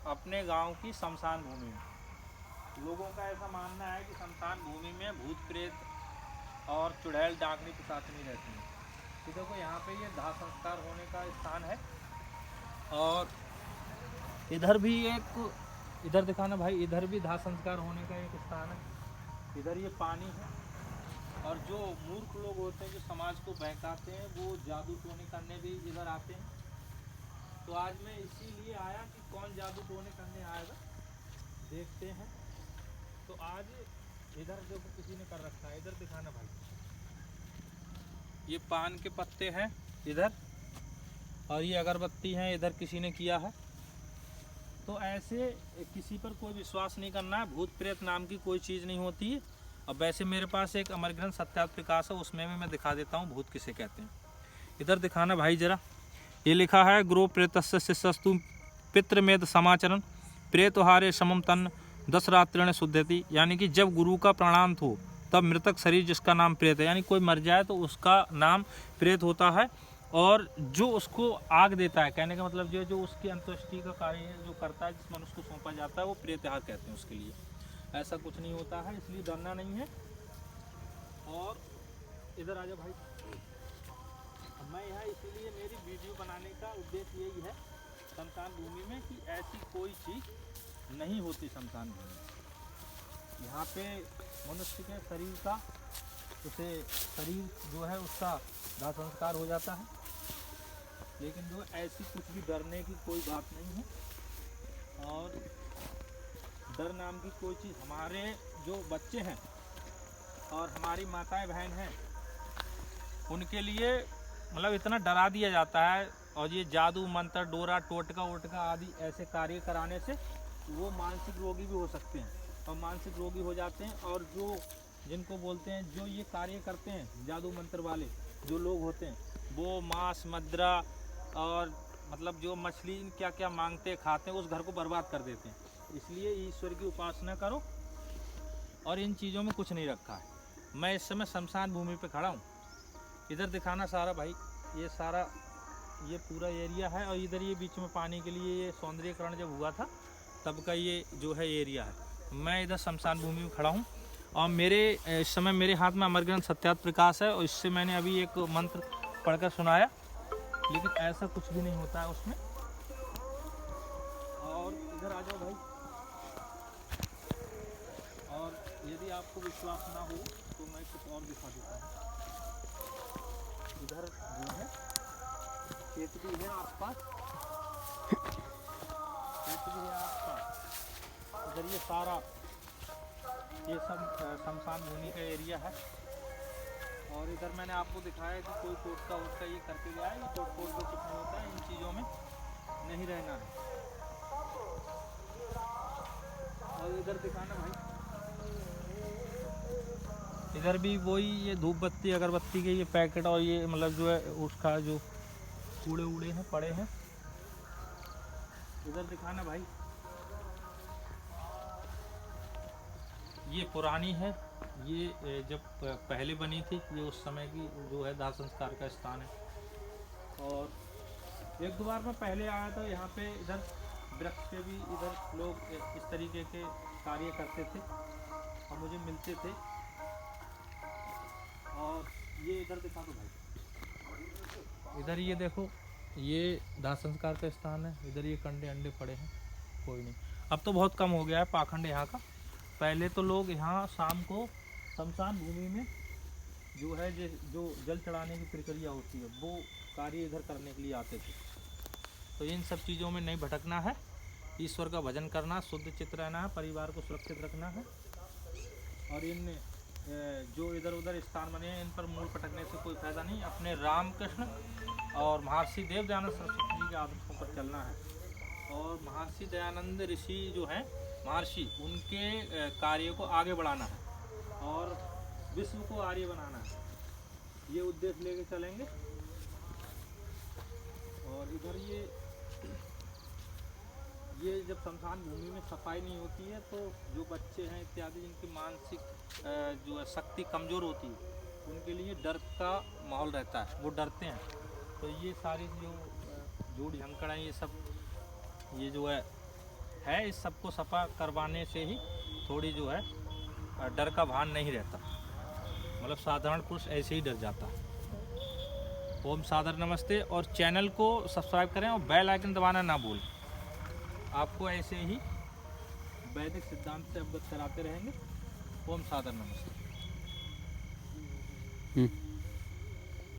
अपने गांव की शमशान भूमि में। लोगों का ऐसा मानना है कि शमशान भूमि में भूत प्रेत और चुड़ैल डाकनी पिशाचनी रहती हैं। तो देखो यहाँ पे ये दाह संस्कार होने का स्थान है। और इधर भी एक, इधर दिखाना भाई, इधर भी दाह संस्कार होने का एक स्थान है। इधर ये पानी है। और जो मूर्ख लोग होते हैं जो समाज को बहकाते हैं वो जादू टोने करने भी इधर आते हैं। तो आज मैं इसीलिए आया कि कौन जादू टोने करने आएगा, देखते हैं। तो आज इधर देखो किसी ने कर रखा है, इधर दिखाना भाई, ये पान के पत्ते हैं इधर, और ये अगरबत्ती हैं इधर किसी ने किया है। तो ऐसे किसी पर कोई विश्वास नहीं करना है। भूत प्रेत नाम की कोई चीज़ नहीं होती है। अब वैसे मेरे पास एक अमर ग्रंथ सत्यार्थ प्रकाश है, उसमें भी मैं दिखा देता हूँ भूत किसे कहते हैं। इधर दिखाना भाई जरा, ये लिखा है गुरु प्रेतस्य शिष्यस्तु पितृमेद समाचरण प्रेतहारे समम तन 10 रात्रिण शुद्धति। यानी कि जब गुरु का प्राणांत हो तब मृतक शरीर जिसका नाम प्रेत है, यानी कोई मर जाए तो उसका नाम प्रेत होता है। और जो उसको आग देता है, कहने का मतलब जो उसकी अंत्येष्टि का कार्य जो करता है, जिस मनुष्य को सौंपा जाता है, वो प्रेतहार कहते हैं उसके लिए। ऐसा कुछ नहीं होता है, इसलिए डरना नहीं है। और इधर आ जाओ भाई। अब मैं यहाँ इसीलिए, मेरी वीडियो बनाने का उद्देश्य यही है शमशान भूमि में, कि ऐसी कोई चीज़ नहीं होती शमशान भूमि। यहाँ पे मनुष्य के शरीर का, उसे शरीर जो है उसका दाह संस्कार हो जाता है, लेकिन जो ऐसी कुछ भी डरने की कोई बात नहीं है। और डर नाम की कोई चीज़, हमारे जो बच्चे हैं और हमारी माताएं बहन हैं उनके लिए मतलब इतना डरा दिया जाता है। और ये जादू मंत्र डोरा टोटका वोटका आदि ऐसे कार्य कराने से वो मानसिक रोगी भी हो सकते हैं, और मानसिक रोगी हो जाते हैं। और जो जिनको बोलते हैं, जो ये कार्य करते हैं जादू मंत्र वाले जो लोग होते हैं, वो मांस मदिरा और मतलब जो मछली क्या क्या मांगते खाते हैं, उस घर को बर्बाद कर देते हैं। इसलिए ईश्वर की उपासना करो, और इन चीज़ों में कुछ नहीं रखा है। मैं इस समय शमशान भूमि पे खड़ा हूँ। इधर दिखाना सारा भाई, ये सारा ये पूरा एरिया है। और इधर ये बीच में पानी के लिए ये सौंदर्यकरण जब हुआ था तब का ये जो है एरिया है। मैं इधर शमशान भूमि में खड़ा हूँ, और मेरे इस समय मेरे हाथ में अमर ग्रंथ सत्यार्थ प्रकाश है, और इससे मैंने अभी एक मंत्र पढ़कर सुनाया, लेकिन ऐसा कुछ भी नहीं होता है उसमें। और इधर आ जाओ भाई। और यदि आपको विश्वास ना हो तो मैं कुछ और दिखा देता हूँ। इधर जो है खेत भी है आसपास, खेत भी है आसपास। इधर ये सारा ये सब शमशान भूमि का एरिया है। और इधर मैंने आपको दिखाया कि कोई टोटका वोटका ये करके गया है, ये टोट फोट को कुछ नहीं होता है, इन चीज़ों में नहीं रहना है। और इधर दिखाना भाई, इधर भी वही ये धूप बत्ती अगरबत्ती के ये पैकेट, और ये मतलब जो है उसका जो कूड़े उड़े हैं पड़े हैं। इधर दिखाना भाई, ये पुरानी है, ये जब पहले बनी थी, ये उस समय की जो है दाह संस्कार का स्थान है। और एक दो बार मैं पहले आया था यहाँ पे, इधर वृक्ष पे भी इधर लोग इस तरीके के कार्य करते थे और मुझे मिलते थे। और ये इधर दिखा दो भाई, इधर ये देखो, ये दाह संस्कार का स्थान है। इधर ये कंडे अंडे पड़े हैं, कोई नहीं। अब तो बहुत कम हो गया है पाखंड यहाँ का। पहले तो लोग यहाँ शाम को शमशान भूमि में जो है जो जल चढ़ाने की प्रक्रिया होती है वो कार्य इधर करने के लिए आते थे। तो इन सब चीज़ों में नहीं भटकना है, ईश्वर का भजन करना, शुद्ध चित्त रहना है, परिवार को सुरक्षित रखना है। और इन जो इधर उधर स्थान बने हैं इन पर मूल पटकने से कोई फायदा नहीं। अपने रामकृष्ण और महर्षि देव दयानंद सरस्वती जी के आदर्शों पर चलना है। और महर्षि दयानंद ऋषि जो हैं महर्षि, उनके कार्य को आगे बढ़ाना है और विश्व को आर्य बनाना है, ये उद्देश्य लेके चलेंगे। और इधर ये जब शमशान भूमि में सफाई नहीं होती है तो जो बच्चे हैं इत्यादि जिनकी मानसिक जो है शक्ति कमज़ोर होती है उनके लिए डर का माहौल रहता है, वो डरते हैं। तो ये सारी जो झूठ झंकड़ है, ये सब ये जो है है, इस सबको सफा करवाने से ही थोड़ी जो है डर का भान नहीं रहता, मतलब साधारण पुरुष ऐसे ही डर जाता। ओम सादर नमस्ते, और चैनल को सब्सक्राइब करें और बेल आइकन दबाना ना भूलें। आपको ऐसे ही वैदिक सिद्धांत से अवगत कराते रहेंगे। ओम सादर नमस्ते।